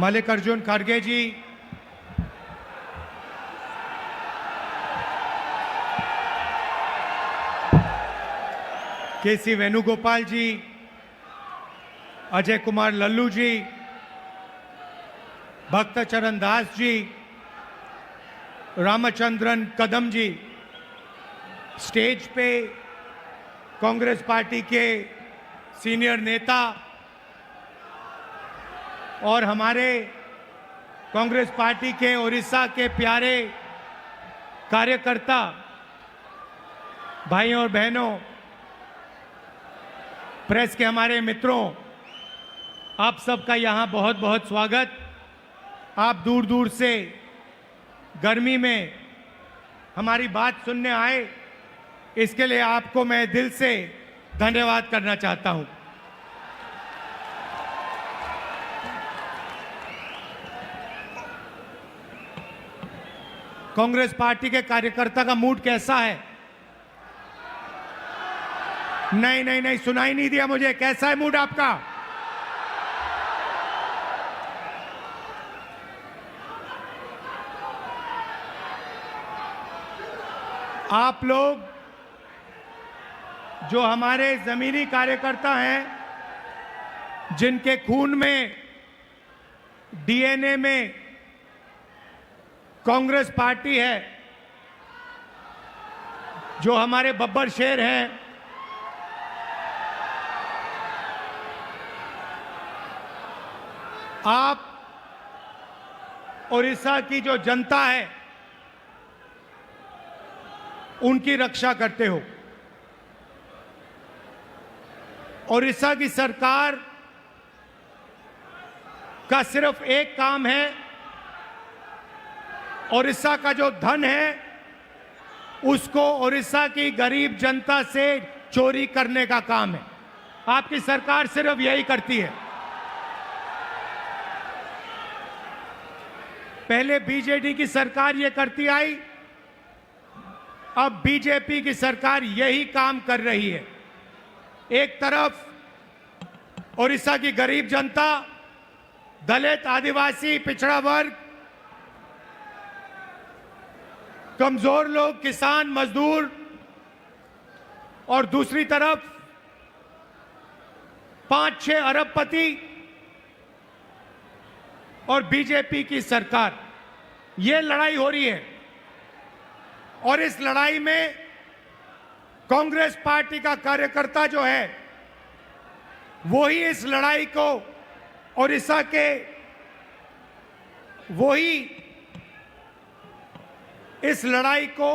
मल्लिकार्जुन खड़गे जी, केसी वेणुगोपाल जी, अजय कुमार लल्लू जी, भक्त चरण दास जी, रामचंद्रन कदम जी, स्टेज पे कांग्रेस पार्टी के सीनियर नेता और हमारे कांग्रेस पार्टी के उड़ीसा के प्यारे कार्यकर्ता भाइयों और बहनों, प्रेस के हमारे मित्रों, आप सबका यहाँ बहुत बहुत स्वागत। आप दूर दूर से गर्मी में हमारी बात सुनने आए, इसके लिए आपको मैं दिल से धन्यवाद करना चाहता हूँ। कांग्रेस पार्टी के कार्यकर्ता का मूड कैसा है? नहीं, सुनाई नहीं दिया मुझे। कैसा है मूड आपका? आप लोग जो हमारे जमीनी कार्यकर्ता हैं, जिनके खून में, डीएनए में कांग्रेस पार्टी है, जो हमारे बब्बर शेर हैं, आप उड़ीसा की जो जनता है उनकी रक्षा करते हो। उड़ीसा की सरकार का सिर्फ एक काम है, उड़ीसा का जो धन है उसको उड़ीसा की गरीब जनता से चोरी करने का काम है। आपकी सरकार सिर्फ यही करती है। पहले बीजेडी की सरकार ये करती आई, अब बीजेपी की सरकार यही काम कर रही है। एक तरफ उड़ीसा की गरीब जनता, दलित, आदिवासी, पिछड़ा वर्ग, कमजोर लोग, किसान, मजदूर, और दूसरी तरफ 5-6 अरबपति और बीजेपी की सरकार। ये लड़ाई हो रही है और इस लड़ाई में कांग्रेस पार्टी का कार्यकर्ता जो है वही इस लड़ाई को उड़ीसा के इस लड़ाई को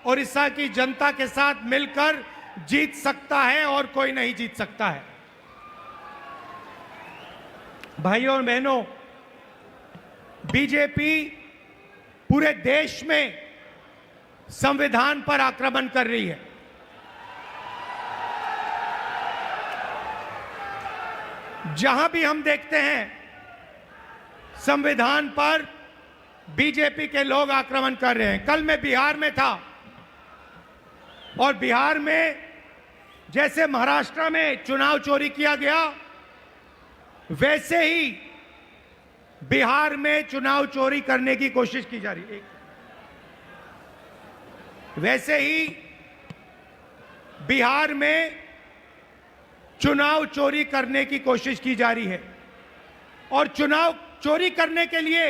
उड़ीसा की जनता के साथ मिलकर जीत सकता है और कोई नहीं जीत सकता है। भाइयों और बहनों, बीजेपी पूरे देश में संविधान पर आक्रमण कर रही है। जहां भी हम देखते हैं संविधान पर बीजेपी के लोग आक्रमण कर रहे हैं। कल मैं बिहार में था और बिहार में जैसे महाराष्ट्र में चुनाव चोरी किया गया, वैसे ही बिहार में चुनाव चोरी करने की कोशिश की जा रही है। वैसे ही बिहार में चुनाव चोरी करने की कोशिश की जा रही है और चुनाव चोरी करने के लिए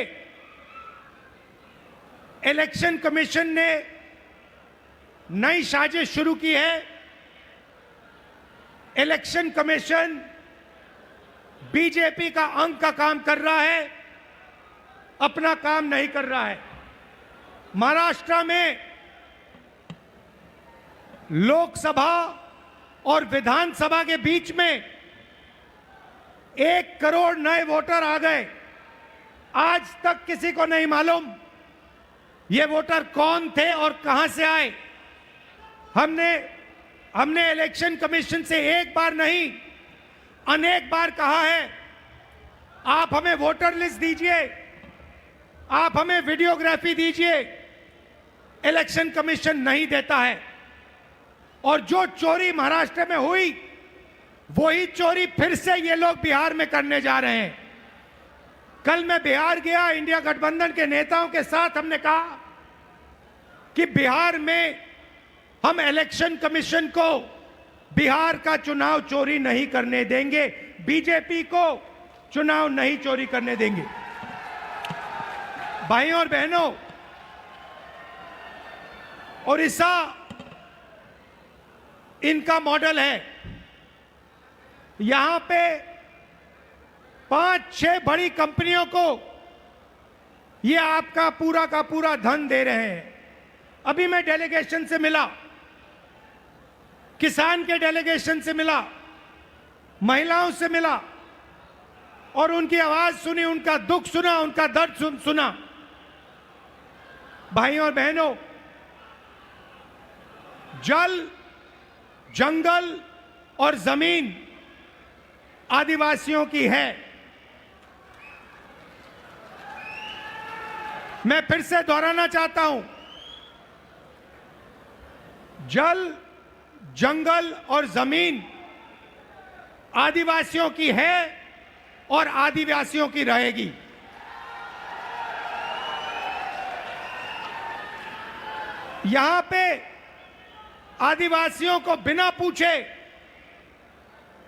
इलेक्शन कमीशन ने नई साजिश शुरू की है। इलेक्शन कमीशन बीजेपी का अंग का काम कर रहा है, अपना काम नहीं कर रहा है। महाराष्ट्र में लोकसभा और विधानसभा के बीच में 1 करोड़ नए वोटर आ गए। आज तक किसी को नहीं मालूम ये वोटर कौन थे और कहां से आए। हमने इलेक्शन कमीशन से एक बार नहीं, अनेक बार कहा है, आप हमें वोटर लिस्ट दीजिए, आप हमें वीडियोग्राफी दीजिए। इलेक्शन कमीशन नहीं देता है और जो चोरी महाराष्ट्र में हुई वही चोरी फिर से ये लोग बिहार में करने जा रहे हैं। कल मैं बिहार गया, इंडिया गठबंधन के नेताओं के साथ हमने कहा कि बिहार में हम इलेक्शन कमीशन को बिहार का चुनाव चोरी नहीं करने देंगे, बीजेपी को चुनाव नहीं चोरी करने देंगे। भाइयों और बहनों, ओडिशा इनका मॉडल है। यहां पे 5-6 बड़ी कंपनियों को ये आपका पूरा का पूरा धन दे रहे हैं। अभी मैं डेलीगेशन से मिला, किसान के डेलीगेशन से मिला, महिलाओं से मिला और उनकी आवाज सुनी, उनका दुख सुना, उनका दर्द सुना। भाइयों और बहनों, जल, जंगल और जमीन आदिवासियों की है। मैं फिर से दोहराना चाहता हूं, जल, जंगल और जमीन आदिवासियों की है और आदिवासियों की रहेगी। यहां पे आदिवासियों को बिना पूछे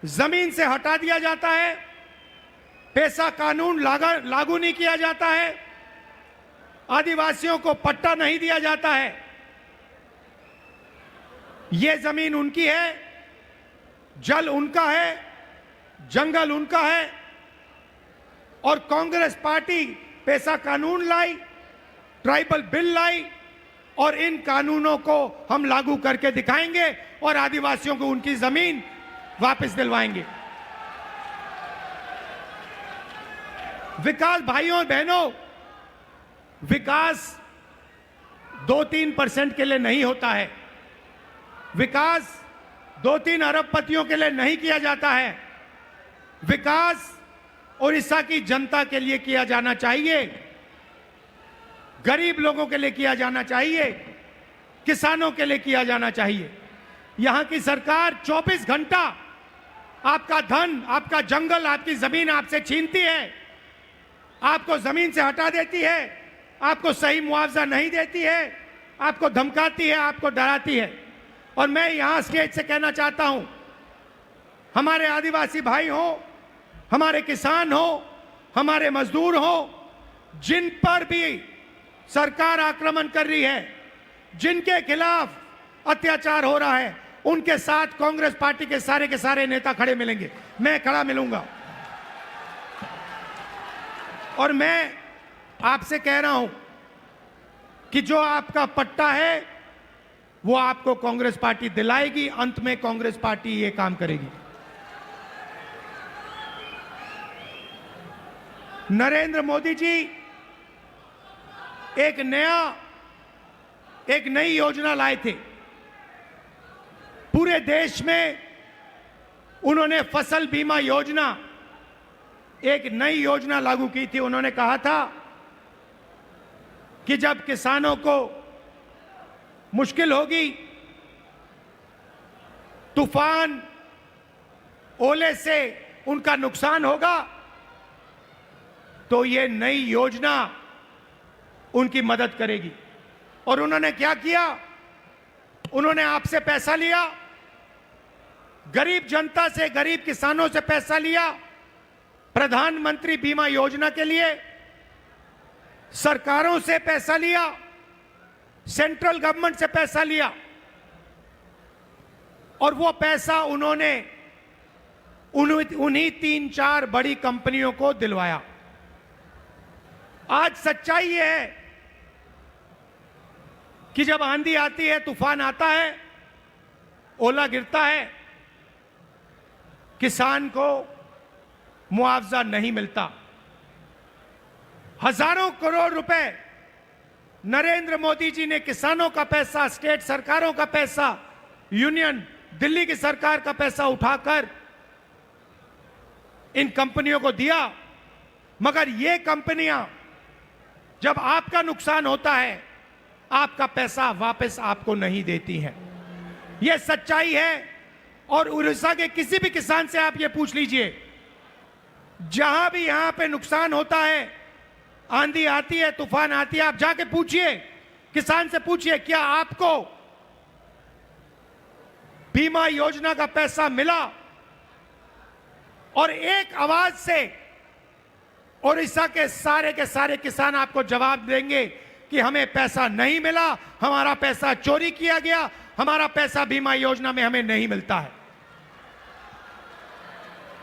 जमीन से हटा दिया जाता है, पेशा कानून लागू नहीं किया जाता है, आदिवासियों को पट्टा नहीं दिया जाता है। यह जमीन उनकी है, जल उनका है, जंगल उनका है और कांग्रेस पार्टी पेशा कानून लाई, ट्राइबल बिल लाई और इन कानूनों को हम लागू करके दिखाएंगे और आदिवासियों को उनकी जमीन वापस दिलवाएंगे। विकास, भाइयों और बहनों, विकास 2-3% के लिए नहीं होता है। विकास 2-3 अरबपतियों के लिए नहीं किया जाता है। विकास ओडिशा की जनता के लिए किया जाना चाहिए, गरीब लोगों के लिए किया जाना चाहिए, किसानों के लिए किया जाना चाहिए। यहां की सरकार 24 घंटा आपका धन, आपका जंगल, आपकी जमीन आपसे छीनती है, आपको जमीन से हटा देती है, आपको सही मुआवजा नहीं देती है, आपको धमकाती है, आपको डराती है। और मैं यहां स्टेज से कहना चाहता हूं, हमारे आदिवासी भाई हो, हमारे किसान हो, हमारे मजदूर हो, जिन पर भी सरकार आक्रमण कर रही है, जिनके खिलाफ अत्याचार हो रहा है, उनके साथ कांग्रेस पार्टी के सारे नेता खड़े मिलेंगे। मैं खड़ा मिलूंगा और मैं आपसे कह रहा हूं कि जो आपका पट्टा है वो आपको कांग्रेस पार्टी दिलाएगी। अंत में कांग्रेस पार्टी ये काम करेगी। नरेंद्र मोदी जी एक नई योजना लाए थे। पूरे देश में उन्होंने फसल बीमा योजना, एक नई योजना लागू की थी। उन्होंने कहा था कि जब किसानों को मुश्किल होगी, तूफान, ओले से उनका नुकसान होगा, तो ये नई योजना उनकी मदद करेगी। और उन्होंने क्या किया? उन्होंने आपसे पैसा लिया, गरीब जनता से, गरीब किसानों से पैसा लिया प्रधानमंत्री बीमा योजना के लिए, सरकारों से पैसा लिया, सेंट्रल गवर्नमेंट से पैसा लिया और वो पैसा उन्होंने उन्हीं 3-4 बड़ी कंपनियों को दिलवाया। आज सच्चाई यह है कि जब आंधी आती है, तूफान आता है, ओला गिरता है, किसान को मुआवजा नहीं मिलता। हजारों करोड़ रुपए नरेंद्र मोदी जी ने किसानों का पैसा, स्टेट सरकारों का पैसा, यूनियन दिल्ली की सरकार का पैसा उठाकर इन कंपनियों को दिया। मगर ये कंपनियां जब आपका नुकसान होता है, आपका पैसा वापस आपको नहीं देती हैं। यह सच्चाई है। और उड़ीसा के किसी भी किसान से आप ये पूछ लीजिए जहां भी यहां पे नुकसान होता है, आंधी आती है, तूफान आती है, आप जाके पूछिए, किसान से पूछिए क्या आपको बीमा योजना का पैसा मिला? और एक आवाज से ओडिशा के सारे किसान आपको जवाब देंगे कि हमें पैसा नहीं मिला, हमारा पैसा चोरी किया गया, हमारा पैसा बीमा योजना में हमें नहीं मिलता है।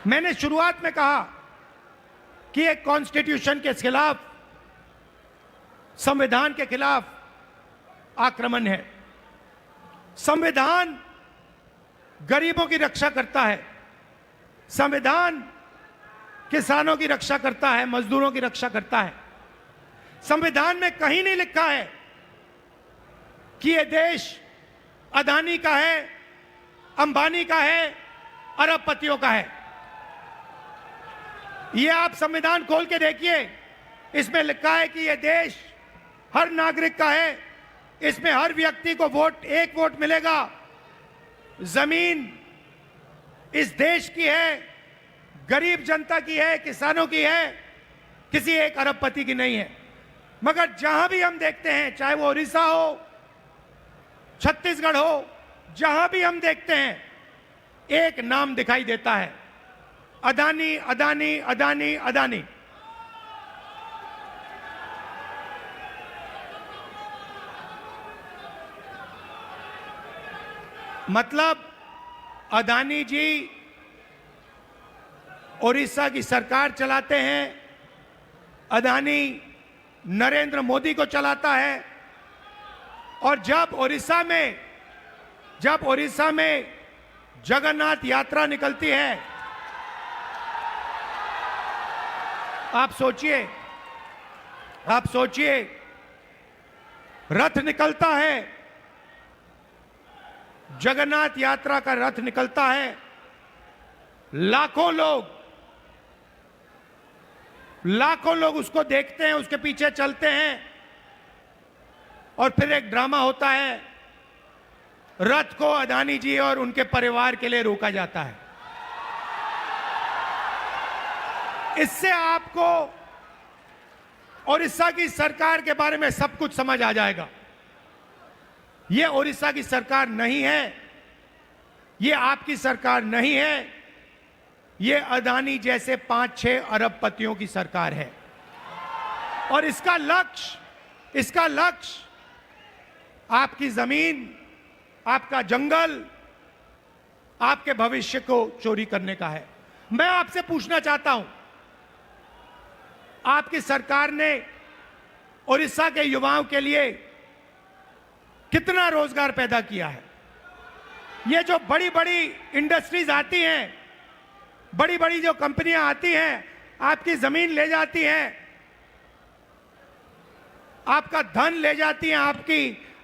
मैंने शुरुआत में कहा कि एक कॉन्स्टिट्यूशन के खिलाफ, संविधान के खिलाफ आक्रमण है। संविधान गरीबों की रक्षा करता है, संविधान किसानों की रक्षा करता है, मजदूरों की रक्षा करता है। संविधान में कहीं नहीं लिखा है कि यह देश अदानी का है, अंबानी का है, अरबपतियों का है। ये आप संविधान खोल के देखिए, इसमें लिखा है कि यह देश हर नागरिक का है, इसमें हर व्यक्ति को एक वोट मिलेगा। जमीन इस देश की है, गरीब जनता की है, किसानों की है, किसी एक अरबपति की नहीं है। मगर जहां भी हम देखते हैं, चाहे वो उड़ीसा हो, छत्तीसगढ़ हो, जहां भी हम देखते हैं, एक नाम दिखाई देता है, अदानी, अदानी, अदानी, अदानी। मतलब अदानी जी ओडिशा की सरकार चलाते हैं, अदानी नरेंद्र मोदी को चलाता है। और जब ओडिशा में जगन्नाथ यात्रा निकलती है, आप सोचिए रथ निकलता है, जगन्नाथ यात्रा का रथ निकलता है, लाखों लोग उसको देखते हैं, उसके पीछे चलते हैं, और फिर एक ड्रामा होता है, रथ को अदानी जी और उनके परिवार के लिए रोका जाता है। इससे आपको ओडिशा की सरकार के बारे में सब कुछ समझ आ जाएगा। यह ओडिशा की सरकार नहीं है, यह आपकी सरकार नहीं है, यह अदानी जैसे 5-6 अरबपतियों की सरकार है। और इसका लक्ष्य आपकी जमीन, आपका जंगल, आपके भविष्य को चोरी करने का है। मैं आपसे पूछना चाहता हूं, आपकी सरकार ने ओडिशा के युवाओं के लिए कितना रोजगार पैदा किया है? ये जो बड़ी बड़ी इंडस्ट्रीज आती हैं, बड़ी बड़ी जो कंपनियां आती हैं, आपकी जमीन ले जाती हैं, आपका धन ले जाती हैं,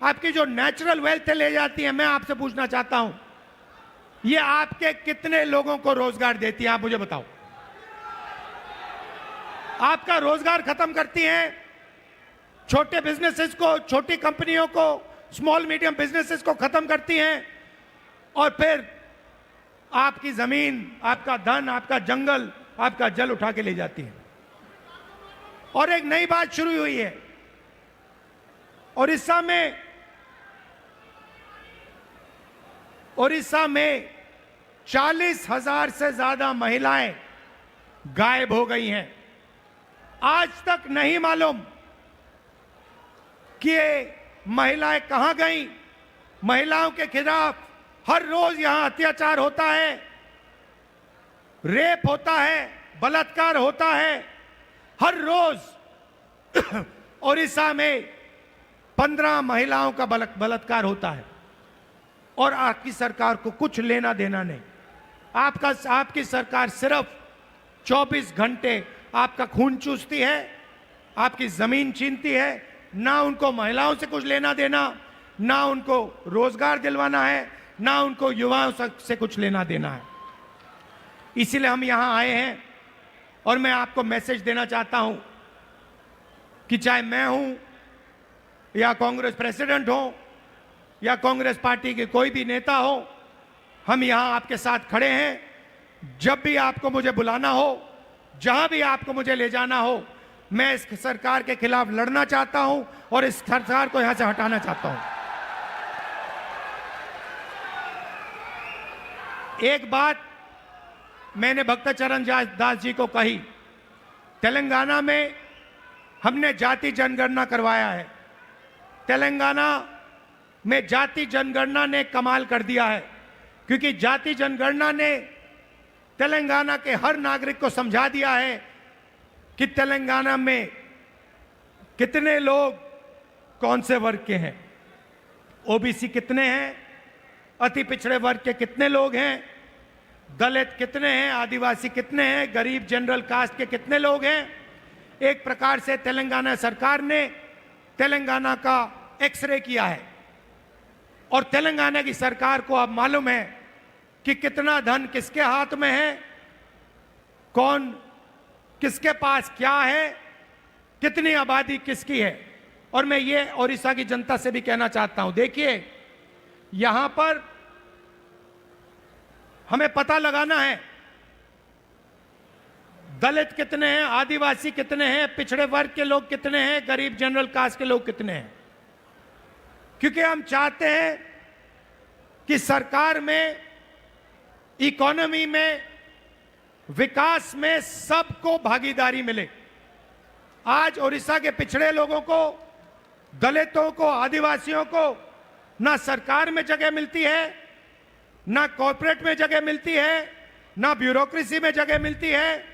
आपकी जो नेचुरल वेल्थ ले जाती हैं। मैं आपसे पूछना चाहता हूं, ये आपके कितने लोगों को रोजगार देती है? आप मुझे बताओ। आपका रोजगार खत्म करती हैं, छोटे बिजनेसेस को, छोटी कंपनियों को, स्मॉल मीडियम बिजनेसेस को खत्म करती हैं, और फिर आपकी जमीन, आपका धन, आपका जंगल, आपका जल उठा के ले जाती है। और एक नई बात शुरू हुई है, ओडिशा में 40,000 से ज्यादा महिलाएं गायब हो गई हैं। आज तक नहीं मालूम कि ये महिलाएं कहां गईं। महिलाओं के खिलाफ हर रोज यहां अत्याचार होता है, रेप होता है, बलात्कार होता है। हर रोज ओडिशा में 15 महिलाओं का बलात्कार होता है, और आपकी सरकार को कुछ लेना देना नहीं। आपकी सरकार सिर्फ 24 घंटे आपका खून चूसती है, आपकी जमीन छीनती है। ना उनको महिलाओं से कुछ लेना देना, ना उनको रोजगार दिलवाना है, ना उनको युवाओं से कुछ लेना देना है। इसीलिए हम यहां आए हैं, और मैं आपको मैसेज देना चाहता हूं कि चाहे मैं हूं, या कांग्रेस प्रेसिडेंट हो, या कांग्रेस पार्टी के कोई भी नेता हो, हम यहां आपके साथ खड़े हैं। जब भी आपको मुझे बुलाना हो, जहां भी आपको मुझे ले जाना हो, मैं इस सरकार के खिलाफ लड़ना चाहता हूं और इस सरकार को यहां से हटाना चाहता हूं। एक बात मैंने भक्तचरण दास जी को कही, तेलंगाना में हमने जाति जनगणना करवाया है। तेलंगाना में जाति जनगणना ने कमाल कर दिया है, क्योंकि जाति जनगणना ने तेलंगाना के हर नागरिक को समझा दिया है कि तेलंगाना में कितने लोग कौन से वर्ग के हैं, ओबीसी कितने हैं, अति पिछड़े वर्ग के कितने लोग हैं, दलित कितने हैं, आदिवासी कितने हैं, गरीब जनरल कास्ट के कितने लोग हैं। एक प्रकार से तेलंगाना सरकार ने तेलंगाना का एक्सरे किया है और तेलंगाना की सरकार को अब मालूम है कि कितना धन किसके हाथ में है, कौन किसके पास क्या है, कितनी आबादी किसकी है। और मैं ये ओडिशा की जनता से भी कहना चाहता हूं, देखिए यहां पर हमें पता लगाना है दलित कितने हैं, आदिवासी कितने हैं, पिछड़े वर्ग के लोग कितने हैं, गरीब जनरल कास्ट के लोग कितने हैं, क्योंकि हम चाहते हैं कि सरकार में, इकोनॉमी में, विकास में सबको भागीदारी मिले। आज ओडिशा के पिछड़े लोगों को, दलितों को, आदिवासियों को ना सरकार में जगह मिलती है, ना कॉर्पोरेट में जगह मिलती है, ना ब्यूरोक्रेसी में जगह मिलती है।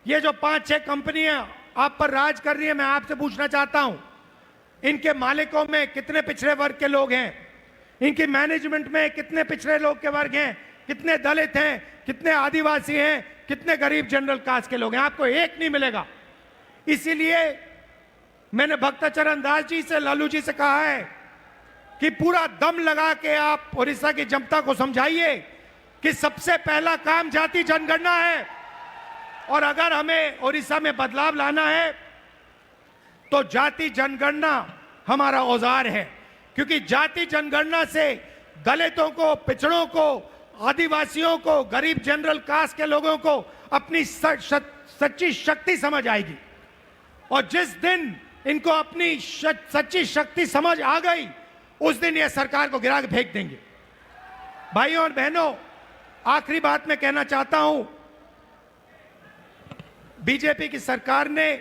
ये जो 5-6 कंपनियां आप पर राज कर रही है, मैं आपसे पूछना चाहता हूं, इनके मालिकों में कितने पिछड़े वर्ग के लोग हैं, इनकी मैनेजमेंट में कितने पिछड़े लोग के वर्ग हैं, कितने दलित हैं, कितने आदिवासी हैं, कितने गरीब जनरल कास्ट के लोग हैं। आपको एक नहीं मिलेगा। इसीलिए मैंने भक्तचरण दास जी से, लालू जी से कहा है कि पूरा दम लगा के आप ओडिशा की जनता को समझाइए कि सबसे पहला काम जाति जनगणना है, और अगर हमें ओडिशा में बदलाव लाना है तो जाति जनगणना हमारा औजार है, क्योंकि जाति जनगणना से दलितों को, पिछड़ों को, आदिवासियों को, गरीब जनरल कास्ट के लोगों को अपनी सच्ची शक्ति समझ आएगी। और जिस दिन इनको अपनी सच्ची शक्ति समझ आ गई, उस दिन ये सरकार को गिरा के फेंक देंगे। भाइयों और बहनों, आखिरी बात मैं कहना चाहता हूं, बीजेपी की सरकार ने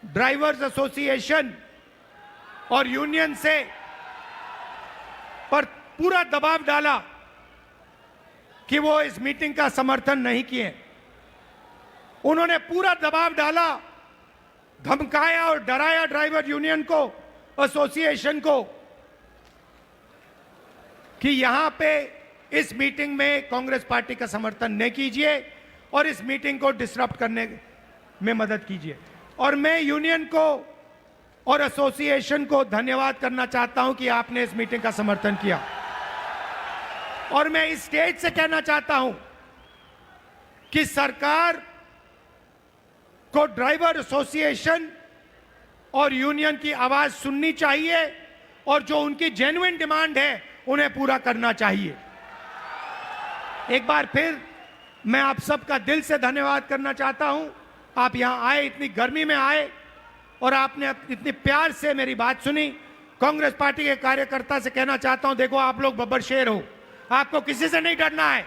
ड्राइवर्स एसोसिएशन और यूनियन से पर पूरा दबाव डाला कि वो इस मीटिंग का समर्थन नहीं किए। उन्होंने पूरा दबाव डाला, धमकाया और डराया ड्राइवर यूनियन को, एसोसिएशन को, कि यहां पे इस मीटिंग में कांग्रेस पार्टी का समर्थन न कीजिए और इस मीटिंग को डिसरप्ट करने में मदद कीजिए। और मैं यूनियन को और एसोसिएशन को धन्यवाद करना चाहता हूं कि आपने इस मीटिंग का समर्थन किया। और मैं इस स्टेज से कहना चाहता हूं कि सरकार को ड्राइवर एसोसिएशन और यूनियन की आवाज सुननी चाहिए और जो उनकी जेन्युइन डिमांड है उन्हें पूरा करना चाहिए। एक बार फिर मैं आप सबका दिल से धन्यवाद करना चाहता हूं। आप यहां आए, इतनी गर्मी में आए और आपने इतने प्यार से मेरी बात सुनी। कांग्रेस पार्टी के कार्यकर्ता से कहना चाहता हूं, देखो आप लोग बब्बर शेर हो, आपको किसी से नहीं डरना है।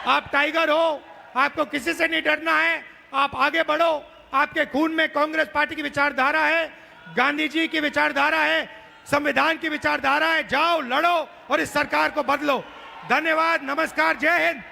आप टाइगर हो, आपको किसी से नहीं डरना है। आप आगे बढ़ो, आपके खून में कांग्रेस पार्टी की विचारधारा है, गांधी जी की विचारधारा है, संविधान की विचारधारा है। जाओ, लड़ो और इस सरकार को बदलो। धन्यवाद, नमस्कार, जय हिंद।